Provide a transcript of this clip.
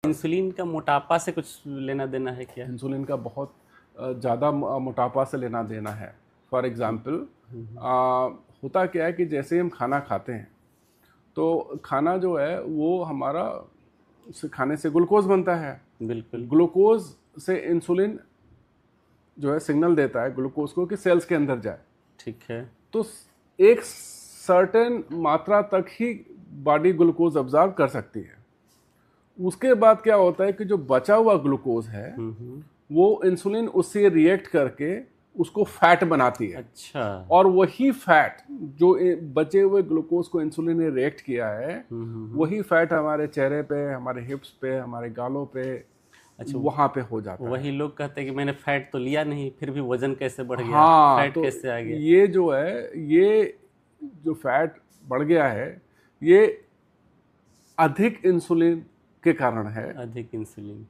Insulin का मोटापा से कुछ लेना देना है क्या? इंसुलिन का बहुत ज़्यादा मोटापा से लेना देना है। फॉर एग्ज़ाम्पल होता क्या है कि जैसे हम खाना खाते हैं तो खाना जो है वो हमारा खाने से ग्लूकोज बनता है। बिल्कुल। ग्लूकोज से इंसुलिन जो है सिग्नल देता है ग्लूकोज को कि सेल्स के अंदर जाए। ठीक है। तो एक सर्टेन मात्रा तक ही बॉडी ग्लूकोज ऑब्जर्व कर सकती है। उसके बाद क्या होता है कि जो बचा हुआ ग्लूकोज है वो इंसुलिन उससे रिएक्ट करके उसको फैट बनाती है। अच्छा। और वही फैट जो बचे हुए ग्लूकोज को इंसुलिन ने रिएक्ट किया है वही फैट हमारे चेहरे पे, हमारे हिप्स पे, हमारे गालों पे, अच्छा, वहां पे हो जाता है। वही लोग कहते हैं कि मैंने फैट तो लिया नहीं, फिर भी वजन कैसे बढ़ गया, हाँ, फैट तो कैसे आ गया? ये जो है, ये जो फैट बढ़ गया है ये अधिक इंसुलिन के कारण है। अधिक इंसुलिन।